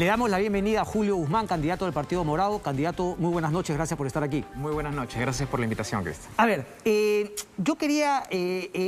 Le damos la bienvenida a Julio Guzmán, candidato del Partido Morado. Candidato, muy buenas noches, gracias por estar aquí. Muy buenas noches, gracias por la invitación, Cristian. A ver, yo quería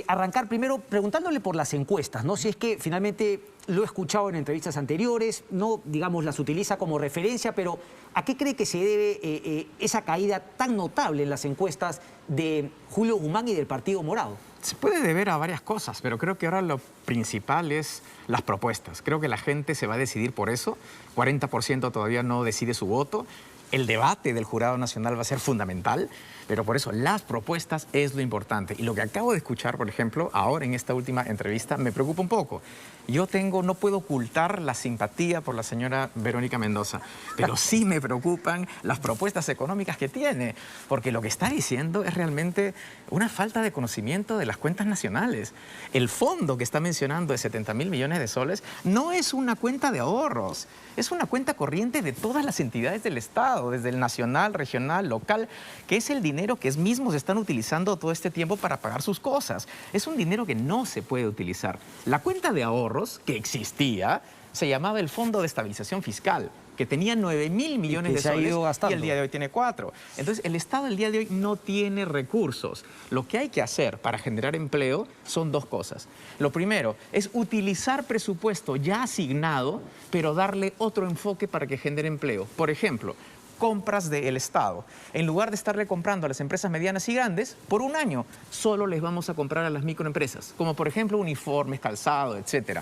arrancar primero preguntándole por las encuestas, ¿no? Si es que finalmente lo he escuchado en entrevistas anteriores, no, digamos, las utiliza como referencia, pero ¿a qué cree que se debe esa caída tan notable en las encuestas de Julio Guzmán y del Partido Morado? Se puede deber a varias cosas, pero creo que ahora lo principal es las propuestas. Creo que la gente se va a decidir por eso. 40% todavía no decide su voto. El debate del Jurado Nacional va a ser fundamental, pero por eso las propuestas es lo importante. Y lo que acabo de escuchar, por ejemplo, ahora en esta última entrevista, me preocupa un poco. No puedo ocultar la simpatía por la señora Verónica Mendoza, pero sí me preocupan las propuestas económicas que tiene, porque lo que está diciendo es realmente una falta de conocimiento de las cuentas nacionales. El fondo que está mencionando de 70.000 millones de soles no es una cuenta de ahorros, es una cuenta corriente de todas las entidades del Estado, desde el nacional, regional, local, que es el dinero que mismos están utilizando todo este tiempo para pagar sus cosas. Es un dinero que no se puede utilizar. La cuenta de ahorros que existía se llamaba el Fondo de Estabilización Fiscal, que tenía 9.000 millones de soles y el día de hoy tiene 4. Entonces, el Estado el día de hoy no tiene recursos. Lo que hay que hacer para generar empleo son dos cosas. Lo primero es utilizar presupuesto ya asignado, pero darle otro enfoque para que genere empleo. Por ejemplo, compras del Estado. En lugar de estarle comprando a las empresas medianas y grandes, por un año solo les vamos a comprar a las microempresas, como por ejemplo uniformes, calzado, etc.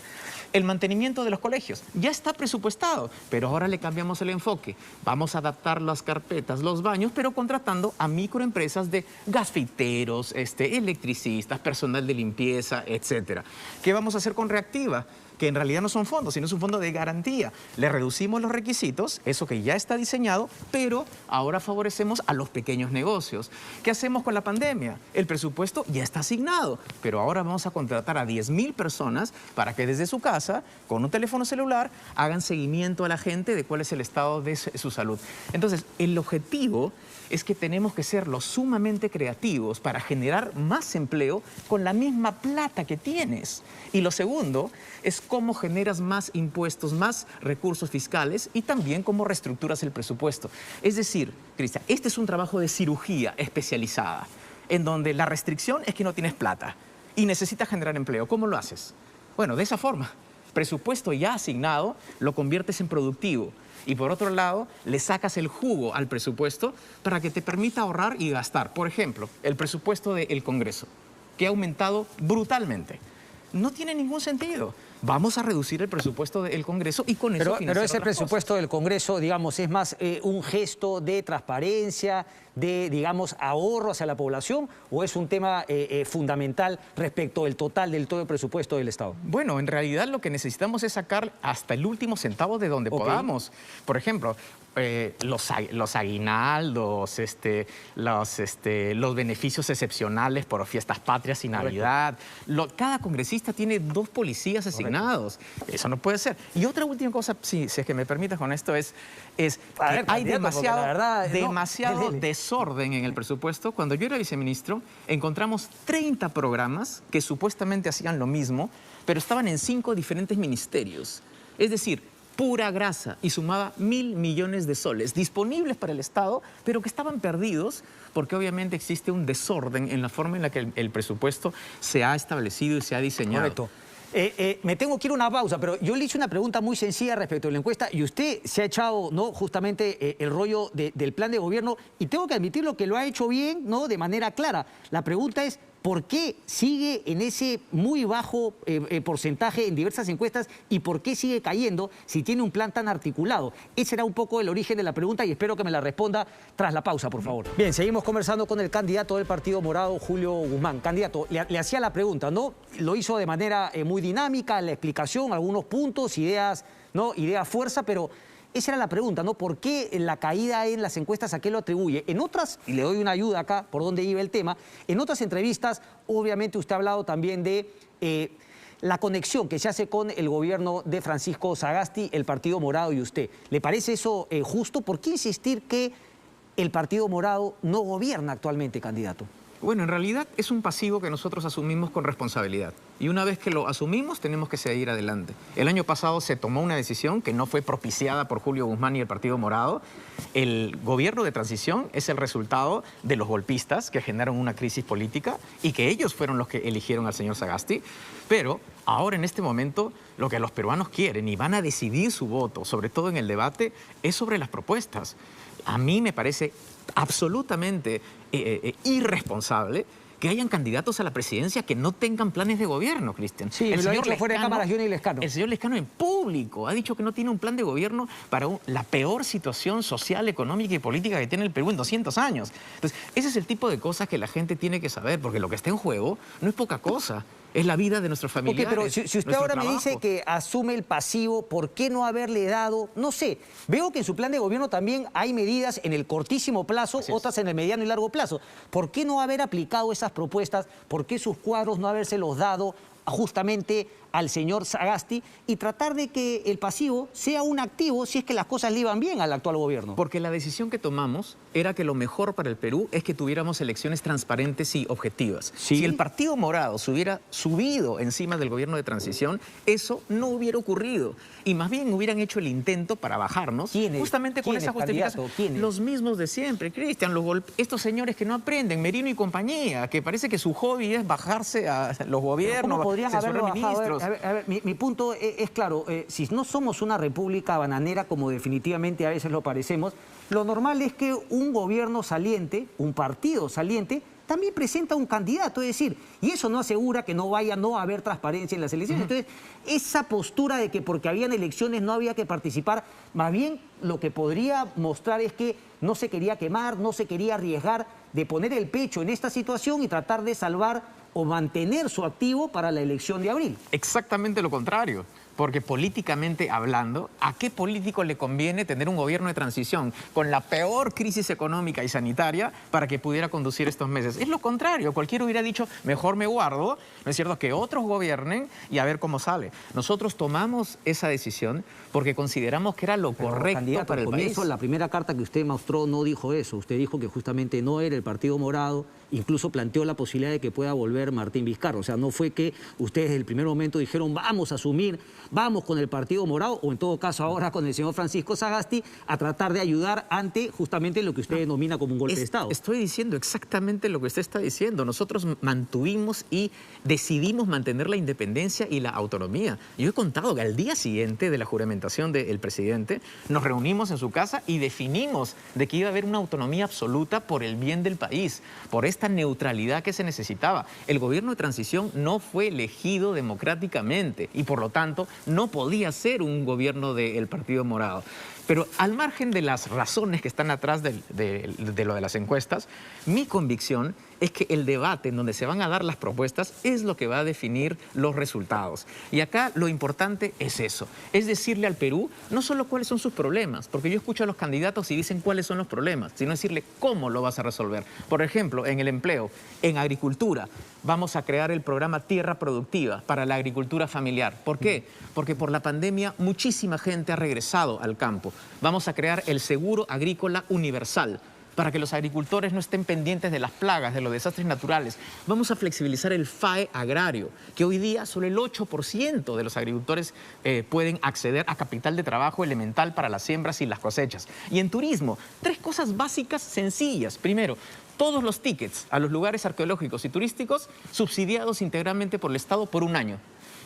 El mantenimiento de los colegios ya está presupuestado, pero ahora le cambiamos el enfoque. Vamos a adaptar las carpetas, los baños, pero contratando a microempresas de gasfiteros, electricistas, personal de limpieza, etc. ¿Qué vamos a hacer con Reactiva? Que en realidad no son fondos, sino es un fondo de garantía. Le reducimos los requisitos, eso que ya está diseñado, pero ahora favorecemos a los pequeños negocios. ¿Qué hacemos con la pandemia? El presupuesto ya está asignado, pero ahora vamos a contratar a 10.000 personas para que desde su casa, con un teléfono celular, hagan seguimiento a la gente de cuál es el estado de su salud. Entonces, el objetivo es que tenemos que ser lo sumamente creativos para generar más empleo con la misma plata que tienes. Y lo segundo es cómo generas más impuestos, más recursos fiscales y también cómo reestructuras el presupuesto. Es decir, Cristian, este es un trabajo de cirugía especializada, en donde la restricción es que no tienes plata y necesitas generar empleo. ¿Cómo lo haces? Bueno, de esa forma. Presupuesto ya asignado lo conviertes en productivo. Y por otro lado, le sacas el jugo al presupuesto para que te permita ahorrar y gastar. Por ejemplo, el presupuesto del Congreso, que ha aumentado brutalmente. No tiene ningún sentido. Vamos a reducir el presupuesto del Congreso y con eso Pero ese presupuesto del Congreso, digamos, es más un gesto de transparencia, de, digamos, ahorro hacia la población, ¿o es un tema fundamental respecto del total del todo el presupuesto del Estado? Bueno, en realidad lo que necesitamos es sacar hasta el último centavo de donde podamos. Por ejemplo, los aguinaldos, los beneficios excepcionales por fiestas patrias y Navidad. Cada congresista tiene 2 policías asignados. Eso no puede ser. Y otra última cosa, si es que me permitas con esto, es que hay demasiado desorden en el presupuesto. Cuando yo era viceministro, encontramos 30 programas que supuestamente hacían lo mismo, pero estaban en 5 diferentes ministerios. Es decir, pura grasa, y sumaba 1.000 millones de soles disponibles para el Estado, pero que estaban perdidos porque obviamente existe un desorden en la forma en la que el presupuesto se ha establecido y se ha diseñado. Correcto. Me tengo que ir a una pausa, pero yo le hice una pregunta muy sencilla respecto a la encuesta y usted se ha echado, ¿no?, justamente el rollo del plan de gobierno, y tengo que admitirlo que lo ha hecho bien, ¿no?, de manera clara. La pregunta es, ¿por qué sigue en ese muy bajo porcentaje en diversas encuestas y por qué sigue cayendo si tiene un plan tan articulado? Ese era un poco el origen de la pregunta y espero que me la responda tras la pausa, por favor. Bien, seguimos conversando con el candidato del Partido Morado, Julio Guzmán. Candidato, le hacía la pregunta, ¿no? Lo hizo de manera muy dinámica, la explicación, algunos puntos, ideas, ¿no?, ideas fuerza, pero esa era la pregunta, ¿no? ¿Por qué la caída en las encuestas, a qué lo atribuye? En otras, y le doy una ayuda acá por dónde iba el tema, en otras entrevistas, obviamente usted ha hablado también de la conexión que se hace con el gobierno de Francisco Sagasti, el Partido Morado y usted. ¿Le parece eso justo? ¿Por qué insistir que el Partido Morado no gobierna actualmente, candidato? Bueno, en realidad es un pasivo que nosotros asumimos con responsabilidad. Y una vez que lo asumimos, tenemos que seguir adelante. El año pasado se tomó una decisión que no fue propiciada por Julio Guzmán y el Partido Morado. El gobierno de transición es el resultado de los golpistas que generaron una crisis política y que ellos fueron los que eligieron al señor Sagasti. Pero ahora, en este momento, lo que los peruanos quieren y van a decidir su voto, sobre todo en el debate, es sobre las propuestas. A mí me parece absolutamente irresponsable que hayan candidatos a la presidencia que no tengan planes de gobierno, Cristian. Sí, el señor fuera de cámara, Johnny Lescano. El señor Lescano en público ha dicho que no tiene un plan de gobierno para la peor situación social, económica y política que tiene el Perú en 200 años. Entonces, ese es el tipo de cosas que la gente tiene que saber, porque lo que está en juego no es poca cosa. Es la vida de nuestros familiares. Pero si usted ahora me dice que asume el pasivo, ¿por qué no haberle dado? No sé, veo que en su plan de gobierno también hay medidas en el cortísimo plazo, otras en el mediano y largo plazo. ¿Por qué no haber aplicado esas propuestas? ¿Por qué sus cuadros no habérselos dado justamente al señor Sagasti y tratar de que el pasivo sea un activo si es que las cosas le iban bien al actual gobierno? Porque la decisión que tomamos era que lo mejor para el Perú es que tuviéramos elecciones transparentes y objetivas. ¿Sí? Si el Partido Morado se hubiera subido encima del gobierno de transición, eso no hubiera ocurrido. Y más bien hubieran hecho el intento para bajarnos. ¿Quiénes? Justamente con esa justificación. ¿Quiénes? Los mismos de siempre, Cristian. Estos señores que no aprenden, Merino y compañía, que parece que su hobby es bajarse a los gobiernos, censurar ministros. A ver, mi punto es claro, si no somos una república bananera como definitivamente a veces lo parecemos, lo normal es que un gobierno saliente, un partido saliente, también presenta un candidato, es decir, y eso no asegura que no vaya a haber transparencia en las elecciones. Entonces, esa postura de que porque habían elecciones no había que participar, más bien lo que podría mostrar es que no se quería quemar, no se quería arriesgar de poner el pecho en esta situación y tratar de salvar o mantener su activo para la elección de abril. Exactamente lo contrario. Porque políticamente hablando, ¿a qué político le conviene tener un gobierno de transición con la peor crisis económica y sanitaria para que pudiera conducir estos meses? Es lo contrario. Cualquiera hubiera dicho, mejor me guardo, ¿no es cierto?, que otros gobiernen y a ver cómo sale. Nosotros tomamos esa decisión porque consideramos que era lo correcto para el país. Eso, la primera carta que usted mostró no dijo eso. Usted dijo que justamente no era el Partido Morado, incluso planteó la posibilidad de que pueda volver Martín Vizcarra. O sea, no fue que ustedes desde el primer momento dijeron, vamos a asumir, vamos con el Partido Morado, o en todo caso ahora con el señor Francisco Sagasti, a tratar de ayudar ante justamente lo que usted denomina como un golpe de Estado. Estoy diciendo exactamente lo que usted está diciendo. Nosotros mantuvimos y decidimos mantener la independencia y la autonomía. Yo he contado que al día siguiente de la juramentación del presidente, nos reunimos en su casa y definimos de que iba a haber una autonomía absoluta por el bien del país, por esta neutralidad que se necesitaba. El gobierno de transición no fue elegido democráticamente y por lo tanto no podía ser un gobierno del Partido Morado. Pero al margen de las razones que están atrás de lo de las encuestas, mi convicción es que el debate en donde se van a dar las propuestas es lo que va a definir los resultados. Y acá lo importante es eso, es decirle al Perú no solo cuáles son sus problemas, porque yo escucho a los candidatos y dicen cuáles son los problemas, sino decirle cómo lo vas a resolver. Por ejemplo, en el empleo, en agricultura, vamos a crear el programa Tierra Productiva para la agricultura familiar. ¿Por qué? Porque por la pandemia muchísima gente ha regresado al campo. Vamos a crear el seguro agrícola universal para que los agricultores no estén pendientes de las plagas, de los desastres naturales. Vamos a flexibilizar el FAE agrario, que hoy día solo el 8% de los agricultores pueden acceder a capital de trabajo elemental para las siembras y las cosechas. Y en turismo, 3 cosas básicas sencillas. Primero, todos los tickets a los lugares arqueológicos y turísticos subsidiados integralmente por el Estado por un año.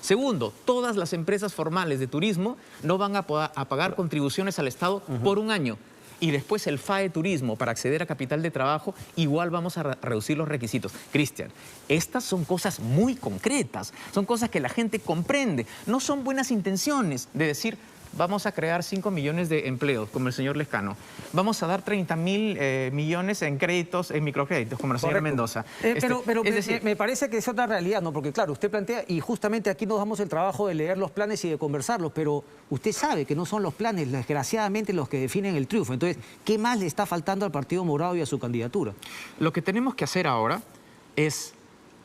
Segundo, todas las empresas formales de turismo no van a pagar contribuciones al Estado por un año. Y después el FAE Turismo, para acceder a capital de trabajo, igual vamos a reducir los requisitos. Cristian, estas son cosas muy concretas, son cosas que la gente comprende. No son buenas intenciones de decir, vamos a crear 5 millones de empleos, como el señor Lescano. Vamos a dar 30.000 millones en créditos, en microcréditos, como la señora Mendoza. Pero es decir, me parece que es otra realidad, ¿no? Porque claro, usted plantea, y justamente aquí nos damos el trabajo de leer los planes y de conversarlos, pero usted sabe que no son los planes, desgraciadamente, los que definen el triunfo. Entonces, ¿qué más le está faltando al Partido Morado y a su candidatura? Lo que tenemos que hacer ahora es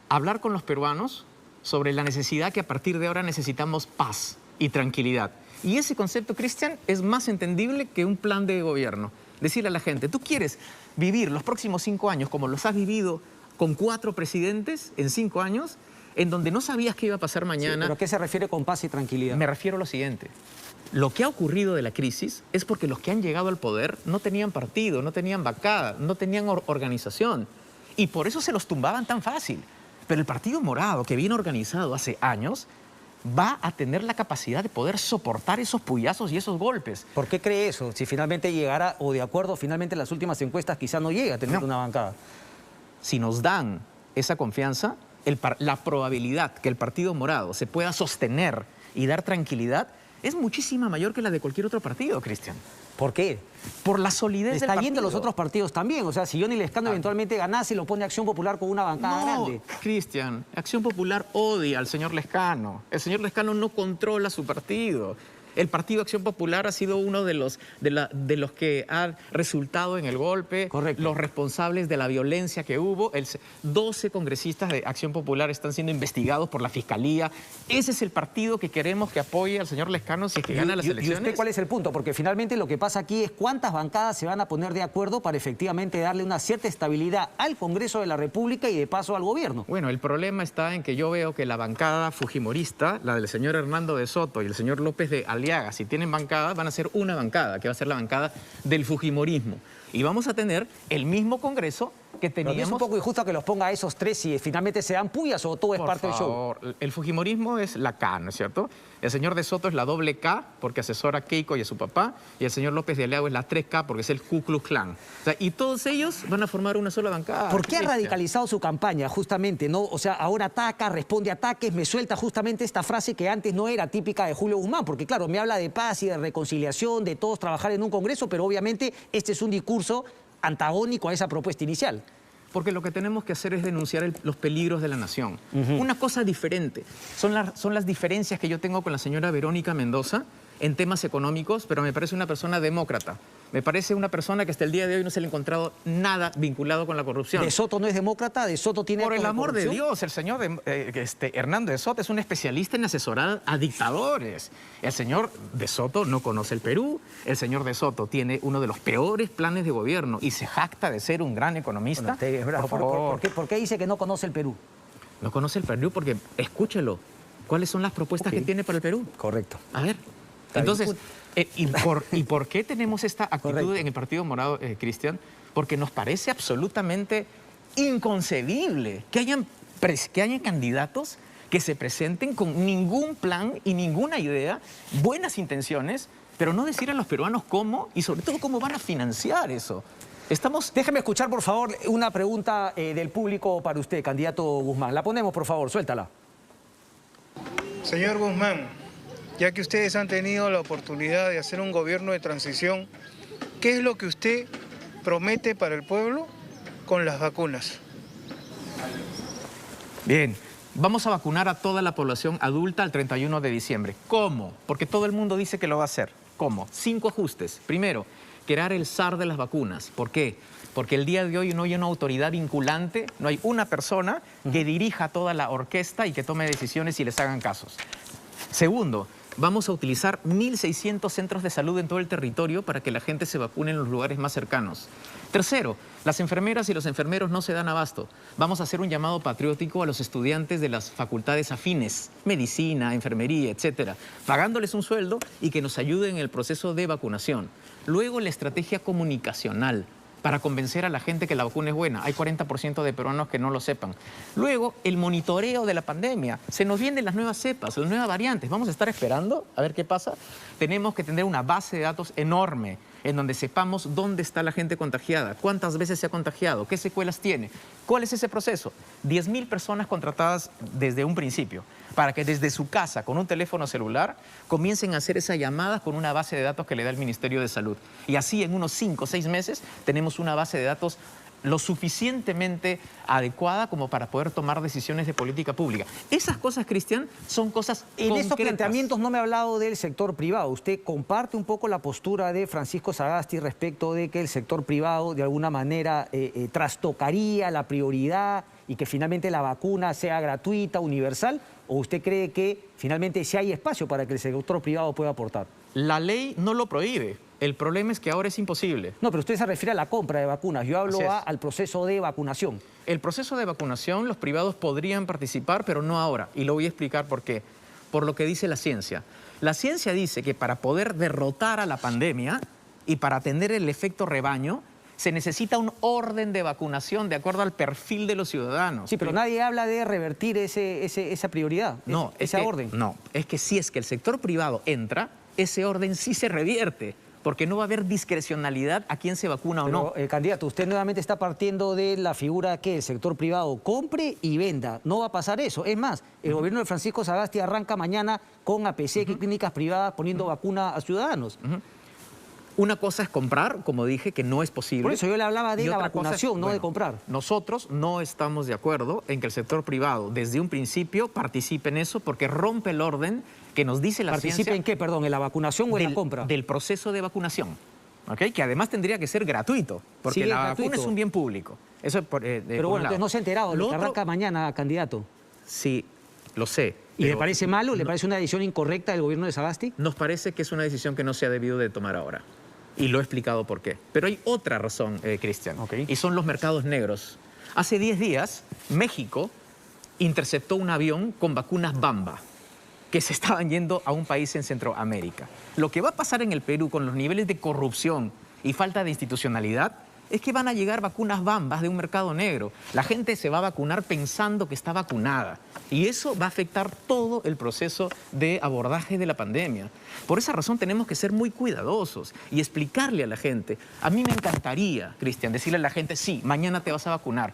hablar con los peruanos sobre la necesidad que a partir de ahora necesitamos paz y tranquilidad. Y ese concepto, Cristian, es más entendible que un plan de gobierno. Decirle a la gente, ¿tú quieres vivir los próximos 5 años como los has vivido con 4 presidentes en 5 años? en donde no sabías qué iba a pasar mañana. Sí, ¿pero a qué se refiere con paz y tranquilidad? Me refiero a lo siguiente. Lo que ha ocurrido de la crisis es porque los que han llegado al poder no tenían partido, no tenían bancada, no tenían organización. Y por eso se los tumbaban tan fácil. Pero el Partido Morado, que viene organizado hace años, va a tener la capacidad de poder soportar esos puyazos y esos golpes. ¿Por qué cree eso? Si finalmente llegara, o de acuerdo, finalmente en las últimas encuestas quizá no llega a tener una bancada. Si nos dan esa confianza, la probabilidad que el Partido Morado se pueda sostener y dar tranquilidad es muchísima mayor que la de cualquier otro partido, Cristian. ¿Por qué? Por la solidez del partido. Está viendo los otros partidos también. O sea, si Johnny Lescano eventualmente ganase, lo pone Acción Popular con una bancada grande. Cristian, Acción Popular odia al señor Lescano. El señor Lescano no controla su partido. El Partido Acción Popular ha sido uno de los que ha resultado en el golpe. Correcto. Los responsables de la violencia que hubo. 12 congresistas de Acción Popular están siendo investigados por la Fiscalía. Ese es el partido que queremos que apoye al señor Lescano si es que gana las elecciones. ¿Y usted cuál es el punto? Porque finalmente lo que pasa aquí es cuántas bancadas se van a poner de acuerdo para efectivamente darle una cierta estabilidad al Congreso de la República y de paso al gobierno. Bueno, el problema está en que yo veo que la bancada fujimorista, la del señor Hernando de Soto y el señor López de Aliaga, si tienen bancada, van a ser una bancada, que va a ser la bancada del fujimorismo. Y vamos a tener el mismo Congreso que teníamos... Pero es un poco injusto que los ponga a esos tres si finalmente se dan puyas o todo es parte del show. El fujimorismo es la K, ¿no es cierto? El señor de Soto es la doble K porque asesora a Keiko y a su papá, y el señor López de Aliaga es la 3K porque es el Ku Klux Klan. O sea, y todos ellos van a formar una sola bancada. ¿Por qué ha radicalizado su campaña justamente, no? O sea, ahora ataca, responde a ataques, me suelta justamente esta frase que antes no era típica de Julio Guzmán, porque claro, me habla de paz y de reconciliación, de todos trabajar en un Congreso, pero obviamente este es un discurso antagónico a esa propuesta inicial. Porque lo que tenemos que hacer es denunciar los peligros de la nación. Una cosa diferente son las diferencias que yo tengo con la señora Verónica Mendoza en temas económicos, pero me parece una persona demócrata. Me parece una persona que hasta el día de hoy no se le ha encontrado nada vinculado con la corrupción. ¿De Soto no es demócrata? ¿De Soto tiene Por el amor de corrupción? Dios, el señor Hernando de Soto es un especialista en asesorar a dictadores. El señor de Soto no conoce el Perú. El señor de Soto tiene uno de los peores planes de gobierno y se jacta de ser un gran economista. Bueno, usted es bravo. Por favor. ¿Por qué dice que no conoce el Perú? No conoce el Perú porque, escúchelo, ¿cuáles son las propuestas que tiene para el Perú? Correcto. A ver. Entonces, ¿y por qué tenemos esta actitud Correcto. en el Partido Morado, Cristian? Porque nos parece absolutamente inconcebible que hayan candidatos que se presenten con ningún plan y ninguna idea, buenas intenciones, pero no decir a los peruanos cómo y sobre todo cómo van a financiar eso. Déjeme escuchar, por favor, una pregunta del público para usted, candidato Guzmán. La ponemos, por favor, suéltala. Señor Guzmán, ya que ustedes han tenido la oportunidad de hacer un gobierno de transición, ¿qué es lo que usted promete para el pueblo con las vacunas? Bien, vamos a vacunar a toda la población adulta el 31 de diciembre. ¿Cómo? Porque todo el mundo dice que lo va a hacer. ¿Cómo? 5 ajustes. Primero, crear el SAR de las vacunas. ¿Por qué? Porque el día de hoy no hay una autoridad vinculante, no hay una persona que dirija toda la orquesta y que tome decisiones y les hagan casos. Segundo, vamos a utilizar 1.600 centros de salud en todo el territorio para que la gente se vacune en los lugares más cercanos. Tercero, las enfermeras y los enfermeros no se dan abasto. Vamos a hacer un llamado patriótico a los estudiantes de las facultades afines, medicina, enfermería, etcétera, pagándoles un sueldo y que nos ayuden en el proceso de vacunación. Luego, la estrategia comunicacional para convencer a la gente que la vacuna es buena. Hay 40% de peruanos que no lo sepan. Luego, el monitoreo de la pandemia. Se nos vienen las nuevas cepas, las nuevas variantes. Vamos a estar esperando a ver qué pasa. Tenemos que tener una base de datos enorme en donde sepamos dónde está la gente contagiada, cuántas veces se ha contagiado, qué secuelas tiene. ¿Cuál es ese proceso? 10.000 personas contratadas desde un principio para que desde su casa, con un teléfono celular, comiencen a hacer esa llamada con una base de datos que le da el Ministerio de Salud. Y así en unos 5 o 6 meses tenemos una base de datos lo suficientemente adecuada como para poder tomar decisiones de política pública. Esas cosas, Cristian, son cosas concretas. En esos planteamientos no me ha hablado del sector privado. ¿Usted comparte un poco la postura de Francisco Sagasti respecto de que el sector privado de alguna manera trastocaría la prioridad y que finalmente la vacuna sea gratuita, universal? ¿O usted cree que finalmente sí hay espacio para que el sector privado pueda aportar? La ley no lo prohíbe. El problema es que ahora es imposible. No, pero usted se refiere a la compra de vacunas. Yo hablo al proceso de vacunación. El proceso de vacunación, los privados podrían participar, pero no ahora. Y lo voy a explicar por qué. Por lo que dice la ciencia. La ciencia dice que para poder derrotar a la pandemia y para tener el efecto rebaño, se necesita un orden de vacunación de acuerdo al perfil de los ciudadanos. Sí, pero nadie habla de revertir esa prioridad, ese orden. No, es que si es que el sector privado entra, ese orden sí se revierte, porque no va a haber discrecionalidad a quién se vacuna o no. Candidato, usted nuevamente está partiendo de la figura que el sector privado compre y venda. No va a pasar eso. Es más, el gobierno de Francisco Sagasti arranca mañana con APC, clínicas privadas, poniendo vacuna a ciudadanos. Una cosa es comprar, como dije, que no es posible. Por eso yo le hablaba de la vacunación, no de comprar. Nosotros no estamos de acuerdo en que el sector privado desde un principio participe en eso porque rompe el orden que nos dice la ciencia. ¿Participe en qué, perdón? ¿En la vacunación o en la compra? Del proceso de vacunación, ¿okay? Que además tendría que ser gratuito, porque sí, la vacuna es un bien público. Eso pero bueno, entonces no se ha enterado de lo que arranca mañana, candidato. Sí, lo sé. ¿Y le parece malo? ¿Le parece una decisión incorrecta del gobierno de Sagasti? Nos parece que es una decisión que no se ha debido de tomar ahora. Y lo he explicado por qué. Pero hay otra razón, Cristian, y son los mercados negros. Hace 10 días, México interceptó un avión con vacunas Bamba que se estaban yendo a un país en Centroamérica. Lo que va a pasar en el Perú con los niveles de corrupción y falta de institucionalidad es que van a llegar vacunas Bambas de un mercado negro. La gente se va a vacunar pensando que está vacunada. Y eso va a afectar todo el proceso de abordaje de la pandemia. Por esa razón tenemos que ser muy cuidadosos y explicarle a la gente. A mí me encantaría, Cristian, decirle a la gente, sí, mañana te vas a vacunar,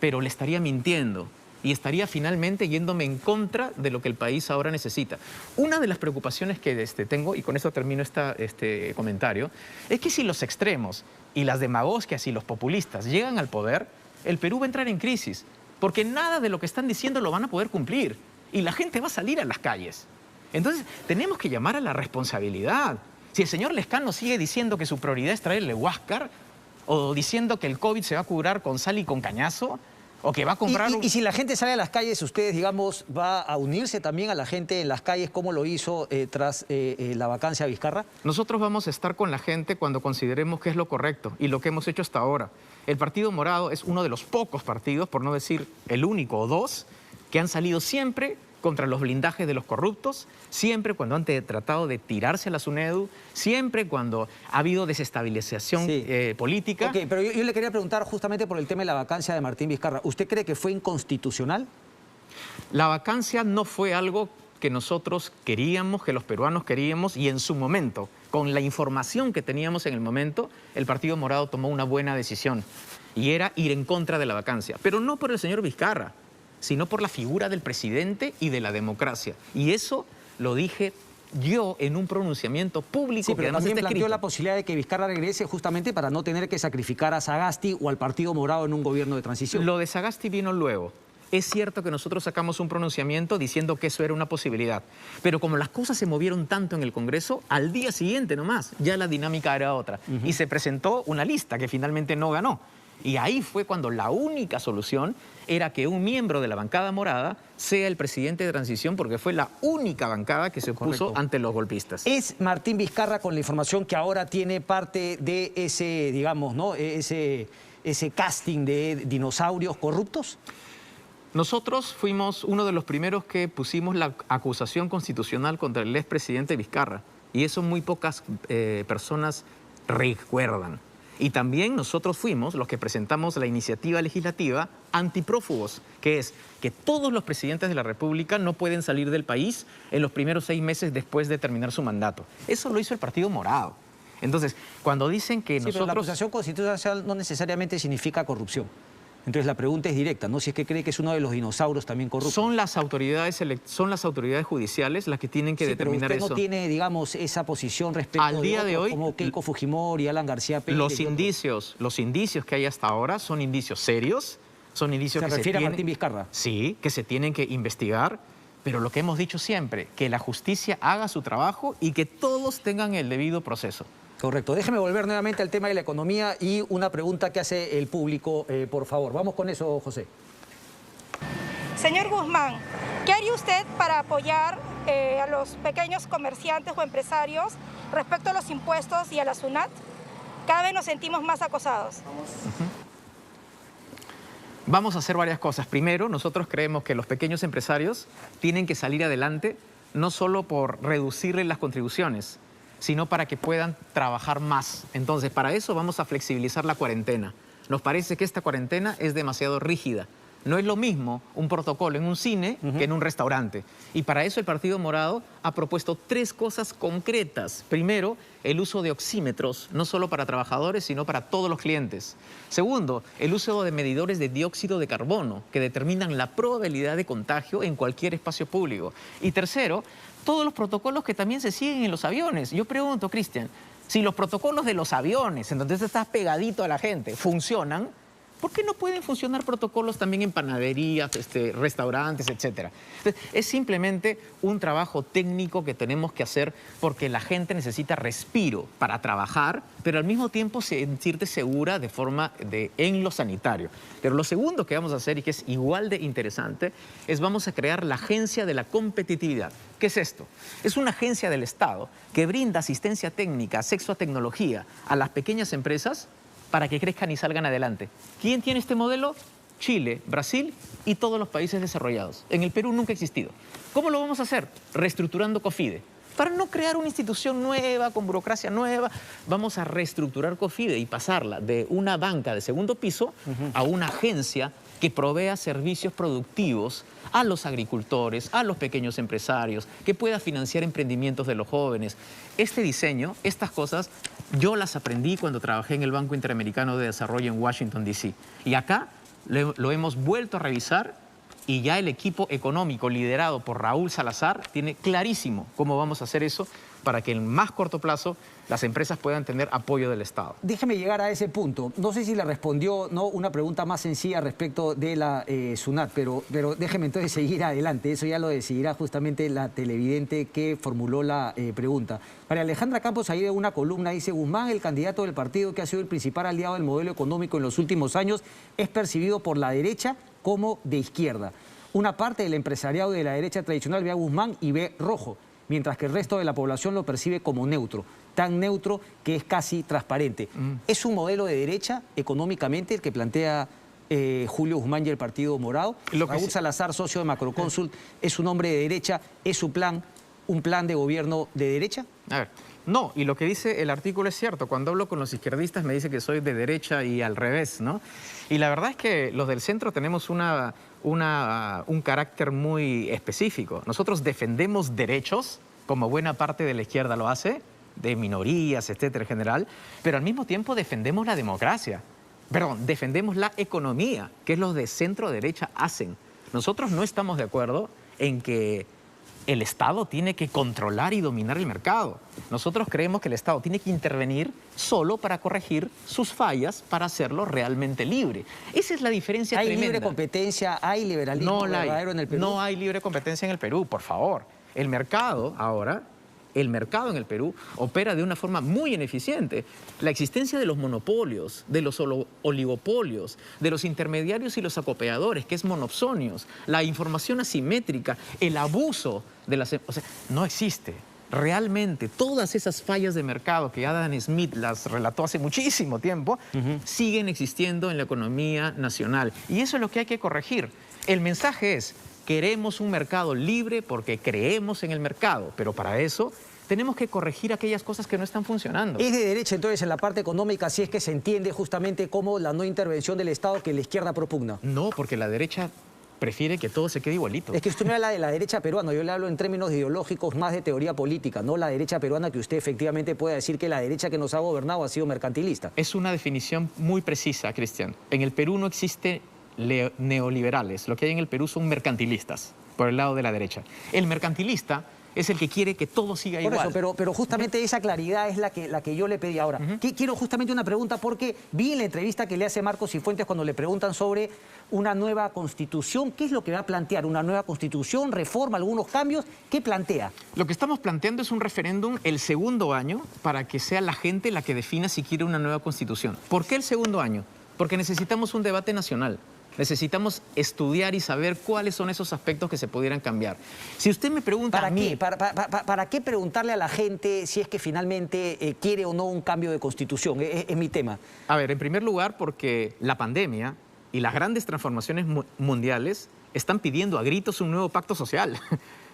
pero le estaría mintiendo y estaría finalmente yéndome en contra de lo que el país ahora necesita. Una de las preocupaciones que tengo, y con esto termino este comentario, es que si los extremos y las demagogias y los populistas llegan al poder, el Perú va a entrar en crisis, porque nada de lo que están diciendo lo van a poder cumplir y la gente va a salir a las calles. Entonces, tenemos que llamar a la responsabilidad. Si el señor Lescano sigue diciendo que su prioridad es traerle Huáscar, o diciendo que el COVID se va a curar con sal y con cañazo, o que va a comprar... Y si la gente sale a las calles, ustedes, digamos, va a unirse también a la gente en las calles, como lo hizo tras la vacancia de Vizcarra. Nosotros vamos a estar con la gente cuando consideremos que es lo correcto y lo que hemos hecho hasta ahora. El Partido Morado es uno de los pocos partidos, por no decir el único o dos, que han salido siempre contra los blindajes de los corruptos, siempre cuando han tratado de tirarse a la SUNEDU, siempre cuando ha habido desestabilización política. Ok, pero yo le quería preguntar justamente por el tema de la vacancia de Martín Vizcarra. ¿Usted cree que fue inconstitucional? La vacancia no fue algo que nosotros queríamos, que los peruanos queríamos, y en su momento, con la información que teníamos en el momento, el Partido Morado tomó una buena decisión, y era ir en contra de la vacancia, pero no por el señor Vizcarra, sino por la figura del presidente y de la democracia. Y eso lo dije yo en un pronunciamiento público. Sí, pero también planteó la posibilidad de que Vizcarra regrese justamente para no tener que sacrificar a Sagasti o al Partido Morado en un gobierno de transición. Lo de Sagasti vino luego. Es cierto que nosotros sacamos un pronunciamiento diciendo que eso era una posibilidad, pero como las cosas se movieron tanto en el Congreso, al día siguiente nomás ya la dinámica era otra. Y se presentó una lista que finalmente no ganó. Y ahí fue cuando la única solución era que un miembro de la bancada morada sea el presidente de transición, porque fue la única bancada que se opuso ante los golpistas. ¿Es Martín Vizcarra, con la información que ahora tiene, parte de ese, digamos, ¿no?, ese casting de dinosaurios corruptos? Nosotros fuimos uno de los primeros que pusimos la acusación constitucional contra el expresidente Vizcarra, y eso muy pocas personas recuerdan. Y también nosotros fuimos los que presentamos la iniciativa legislativa antiprófugos, que es que todos los presidentes de la República no pueden salir del país en los primeros 6 meses después de terminar su mandato. Eso lo hizo el Partido Morado. Entonces, cuando dicen que nosotros... Pero la acusación constitucional no necesariamente significa corrupción. Entonces la pregunta es directa, ¿no? Si es que cree que es uno de los dinosaurios también corruptos. Son las autoridades judiciales las que tienen que determinar pero usted eso. no tiene, digamos, esa posición respecto al día de hoy, como Keiko Fujimori y Alan García Pérez. Los indicios que hay hasta ahora son indicios serios, son indicios que se refiere a Martín Vizcarra. Sí, que se tienen que investigar, pero lo que hemos dicho siempre, que la justicia haga su trabajo y que todos tengan el debido proceso. Correcto. Déjeme volver nuevamente al tema de la economía y una pregunta que hace el público, por favor. Vamos con eso, José. Señor Guzmán, ¿qué haría usted para apoyar a los pequeños comerciantes o empresarios respecto a los impuestos y a la SUNAT, cada vez nos sentimos más acosados. Vamos a hacer varias cosas. Primero, nosotros creemos que los pequeños empresarios tienen que salir adelante no solo por reducirles las contribuciones, sino para que puedan trabajar más. Entonces, para eso vamos a flexibilizar la cuarentena. Nos parece que esta cuarentena es demasiado rígida. No es lo mismo un protocolo en un cine que en un restaurante. Y para eso el Partido Morado ha propuesto 3 cosas concretas. Primero, el uso de oxímetros, no solo para trabajadores, sino para todos los clientes. Segundo, el uso de medidores de dióxido de carbono, que determinan la probabilidad de contagio en cualquier espacio público. Y tercero, todos los protocolos que también se siguen en los aviones. Yo pregunto, Cristian, si los protocolos de los aviones, en donde estás pegadito a la gente, funcionan, ¿por qué no pueden funcionar protocolos también en panaderías, restaurantes, etcétera? Entonces, es simplemente un trabajo técnico que tenemos que hacer porque la gente necesita respiro para trabajar, pero al mismo tiempo sentirte segura en lo sanitario. Pero lo segundo que vamos a hacer, y que es igual de interesante, es vamos a crear la Agencia de la Competitividad. ¿Qué es esto? Es una agencia del Estado que brinda asistencia técnica, acceso a tecnología a las pequeñas empresas para que crezcan y salgan adelante. ¿Quién tiene este modelo? Chile, Brasil y todos los países desarrollados. En el Perú nunca ha existido. ¿Cómo lo vamos a hacer? Reestructurando COFIDE. Para no crear una institución nueva, con burocracia nueva, vamos a reestructurar COFIDE y pasarla de una banca de segundo piso a una agencia que provea servicios productivos a los agricultores, a los pequeños empresarios, que pueda financiar emprendimientos de los jóvenes. Este diseño, estas cosas, yo las aprendí cuando trabajé en el Banco Interamericano de Desarrollo en Washington, D.C. Y acá lo hemos vuelto a revisar y ya el equipo económico liderado por Raúl Salazar tiene clarísimo cómo vamos a hacer eso para que en más corto plazo las empresas puedan tener apoyo del Estado. Déjeme llegar a ese punto. No sé si le respondió una pregunta más sencilla respecto de la SUNAT, pero déjeme entonces seguir adelante. Eso ya lo decidirá justamente la televidente que formuló la pregunta. María Alejandra Campos, ahí de una columna, dice: Guzmán, el candidato del partido que ha sido el principal aliado del modelo económico en los últimos años, es percibido por la derecha como de izquierda. Una parte del empresariado de la derecha tradicional ve a Guzmán y ve rojo, mientras que el resto de la población lo percibe como neutro, tan neutro que es casi transparente. ¿Es un modelo de derecha económicamente el que plantea Julio Guzmán y el Partido Morado? Raúl Salazar, socio de Macroconsult, ¿es un hombre de derecha? ¿Es su plan un plan de gobierno de derecha? A ver, no, y lo que dice el artículo es cierto. Cuando hablo con los izquierdistas me dice que soy de derecha y al revés, ¿no? Y la verdad es que los del centro tenemos un carácter muy específico. Nosotros defendemos derechos, como buena parte de la izquierda lo hace, de minorías, etcétera, en general, pero al mismo tiempo defendemos la democracia. Perdón, defendemos la economía, que es lo de centro-derecha hacen. Nosotros no estamos de acuerdo en que el Estado tiene que controlar y dominar el mercado. Nosotros creemos que el Estado tiene que intervenir solo para corregir sus fallas, para hacerlo realmente libre. Esa es la diferencia tremenda. ¿Hay libre competencia? ¿Hay liberalismo verdadero en el Perú? No hay libre competencia en el Perú, por favor. El mercado ahora, el mercado en el Perú opera de una forma muy ineficiente. La existencia de los monopolios, de los oligopolios, de los intermediarios y los acopiadores, que es monopsonios, la información asimétrica, el abuso de las... O sea, no existe. Realmente, todas esas fallas de mercado que Adam Smith las relató hace muchísimo tiempo, siguen existiendo en la economía nacional. Y eso es lo que hay que corregir. El mensaje es: queremos un mercado libre porque creemos en el mercado, pero para eso tenemos que corregir aquellas cosas que no están funcionando. ¿Es de derecha entonces en la parte económica si es que se entiende justamente como la no intervención del Estado que la izquierda propugna? No, porque la derecha prefiere que todo se quede igualito. Es que usted me habla de la derecha peruana, yo le hablo en términos ideológicos, más de teoría política, no la derecha peruana que usted efectivamente puede decir que la derecha que nos ha gobernado ha sido mercantilista. Es una definición muy precisa, Cristian. En el Perú no existe neoliberales. Lo que hay en el Perú son mercantilistas, por el lado de la derecha. El mercantilista es el que quiere que todo siga igual. Por eso, pero justamente esa claridad es la que yo le pedí ahora. Quiero justamente una pregunta porque vi en la entrevista que le hace Marcos Cifuentes cuando le preguntan sobre una nueva constitución. ¿Qué es lo que va a plantear? ¿Una nueva constitución? ¿Reforma? ¿Algunos cambios? ¿Qué plantea? Lo que estamos planteando es un referéndum el segundo año para que sea la gente la que defina si quiere una nueva constitución. ¿Por qué el segundo año? Porque necesitamos un debate nacional. Necesitamos estudiar y saber cuáles son esos aspectos que se pudieran cambiar. Si usted me pregunta ¿Para a mí... qué? ¿Para qué preguntarle a la gente si es que finalmente quiere o no un cambio de constitución? Es mi tema. A ver, en primer lugar, porque la pandemia y las grandes transformaciones mundiales están pidiendo a gritos un nuevo pacto social.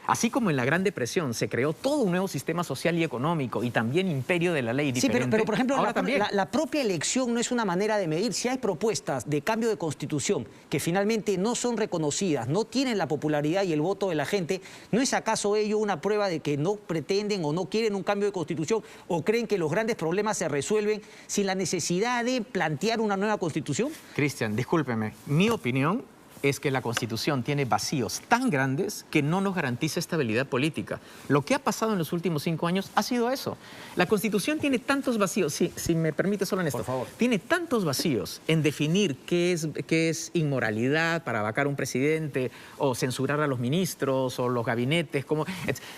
Así como en la Gran Depresión se creó todo un nuevo sistema social y económico y también imperio de la ley diferente. Sí, pero por ejemplo, también... la propia elección no es una manera de medir. Si hay propuestas de cambio de constitución que finalmente no son reconocidas, no tienen la popularidad y el voto de la gente, ¿no es acaso ello una prueba de que no pretenden o no quieren un cambio de constitución o creen que los grandes problemas se resuelven sin la necesidad de plantear una nueva constitución? Cristian, discúlpeme, mi opinión es que la Constitución tiene vacíos tan grandes que no nos garantiza estabilidad política. Lo que ha pasado en los últimos 5 años ha sido eso. La Constitución tiene tantos vacíos, si me permite solo en esto, por favor, tiene tantos vacíos en definir qué es inmoralidad para vacar a un presidente o censurar a los ministros o los gabinetes.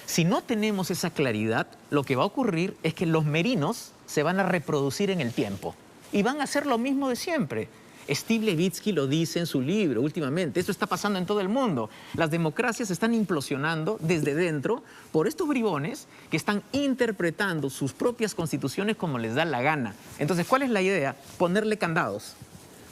Si no tenemos esa claridad, lo que va a ocurrir es que los merinos se van a reproducir en el tiempo y van a hacer lo mismo de siempre. Steve Levitsky lo dice en su libro últimamente. Esto está pasando en todo el mundo. Las democracias están implosionando desde dentro por estos bribones que están interpretando sus propias constituciones como les da la gana. Entonces, ¿cuál es la idea? Ponerle candados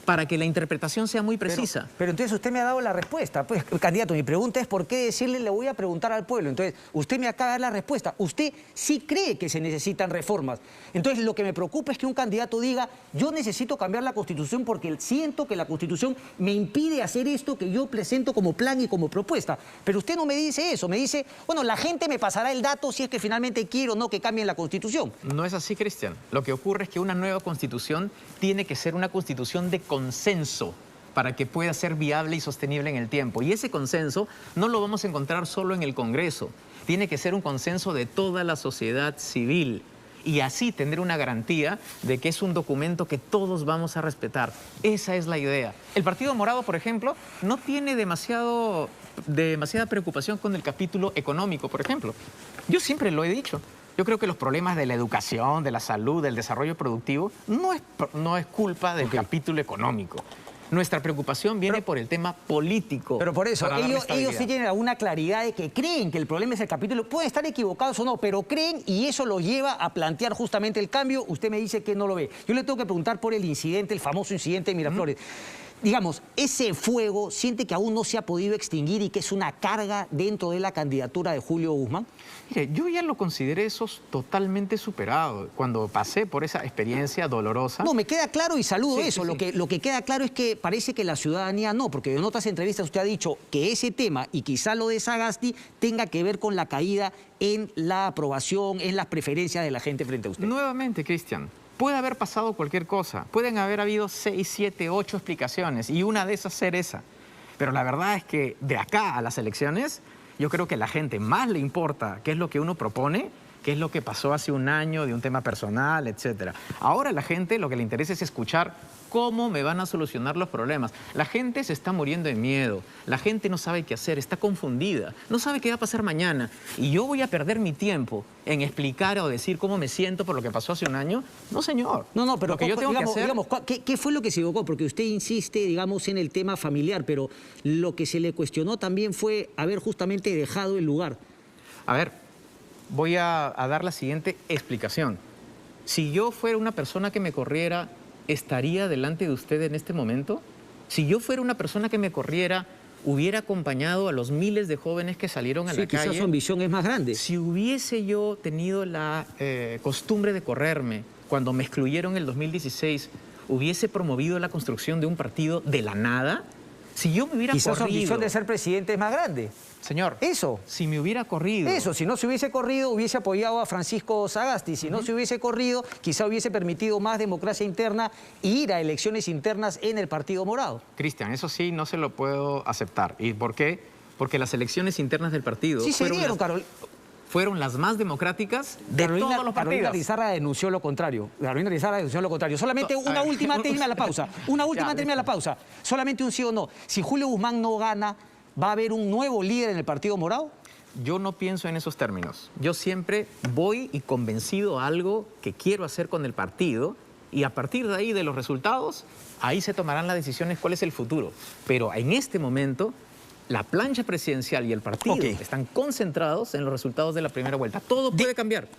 para que la interpretación sea muy precisa. Pero entonces usted me ha dado la respuesta. Pues, candidato, mi pregunta es por qué decirle le voy a preguntar al pueblo. Entonces, usted me acaba de dar la respuesta. Usted sí cree que se necesitan reformas. Entonces, lo que me preocupa es que un candidato diga, yo necesito cambiar la Constitución porque siento que la Constitución me impide hacer esto que yo presento como plan y como propuesta. Pero usted no me dice eso. Me dice, bueno, la gente me pasará el dato si es que finalmente quiero o no que cambien la Constitución. No es así, Cristian. Lo que ocurre es que una nueva Constitución tiene que ser una Constitución de consenso para que pueda ser viable y sostenible en el tiempo. Y ese consenso no lo vamos a encontrar solo en el Congreso. Tiene que ser un consenso de toda la sociedad civil y así tener una garantía de que es un documento que todos vamos a respetar. Esa es la idea. El Partido Morado, por ejemplo, no tiene demasiada preocupación con el capítulo económico, por ejemplo. Yo siempre lo he dicho. Yo creo que los problemas de la educación, de la salud, del desarrollo productivo, no es culpa del capítulo económico. Nuestra preocupación viene por el tema político. Pero por eso, ellos sí tienen alguna claridad de que creen que el problema es el capítulo. Pueden estar equivocados o no, pero creen y eso los lleva a plantear justamente el cambio. Usted me dice que no lo ve. Yo le tengo que preguntar por el incidente, el famoso incidente de Miraflores. Digamos, ese fuego siente que aún no se ha podido extinguir y que es una carga dentro de la candidatura de Julio Guzmán. Mire, yo ya lo consideré eso totalmente superado cuando pasé por esa experiencia dolorosa. No, me queda claro y saludo Sí, eso. sí, sí. Lo que queda claro es que parece que la ciudadanía no, porque en otras entrevistas usted ha dicho que ese tema y quizá lo de Sagasti tenga que ver con la caída en la aprobación, en las preferencias de la gente frente a usted. Nuevamente, Cristian, puede haber pasado cualquier cosa. Pueden haber habido 6, 7, 8 explicaciones y una de esas ser esa. Pero la verdad es que de acá a las elecciones, yo creo que a la gente más le importa qué es lo que uno propone, qué es lo que pasó hace un año de un tema personal, etc. Ahora a la gente lo que le interesa es escuchar cómo me van a solucionar los problemas. La gente se está muriendo de miedo, la gente no sabe qué hacer, está confundida, no sabe qué va a pasar mañana. Y yo voy a perder mi tiempo en explicar o decir cómo me siento por lo que pasó hace un año. No, señor. No, pero lo que yo tengo que hacer... ¿qué fue lo que se evocó? Porque usted insiste, digamos, en el tema familiar, pero lo que se le cuestionó también fue haber justamente dejado el lugar. A ver, voy a dar la siguiente explicación. Si yo fuera una persona que me corriera, ¿estaría delante de usted en este momento? Si yo fuera una persona que me corriera, ¿hubiera acompañado a los miles de jóvenes que salieron a la calle? Quizás su ambición es más grande. Si hubiese yo tenido la costumbre de correrme cuando me excluyeron en el 2016, ¿hubiese promovido la construcción de un partido de la nada? Si yo me hubiera Quizás corrido... su ambición de ser presidente es más grande. Señor, eso. Si me hubiera corrido... Eso, si no se hubiese corrido, hubiese apoyado a Francisco Sagasti. Si no se hubiese corrido, quizá hubiese permitido más democracia interna e ir a elecciones internas en el Partido Morado. Cristian, eso sí no se lo puedo aceptar. ¿Y por qué? Porque las elecciones internas del partido... Sí se dieron, fueron las más democráticas de todos los partidos. Carolina Lizarra denunció lo contrario. Carolina Lizarra denunció lo contrario. Solamente una última, termina la pausa. Una última, termina la pausa. Solamente un sí o no. Si Julio Guzmán no gana, ¿va a haber un nuevo líder en el Partido Morado? Yo no pienso en esos términos. Yo siempre voy y convencido a algo que quiero hacer con el partido y a partir de ahí, de los resultados, ahí se tomarán las decisiones cuál es el futuro. Pero en este momento, la plancha presidencial y el partido están concentrados en los resultados de la primera vuelta. Todo puede cambiar.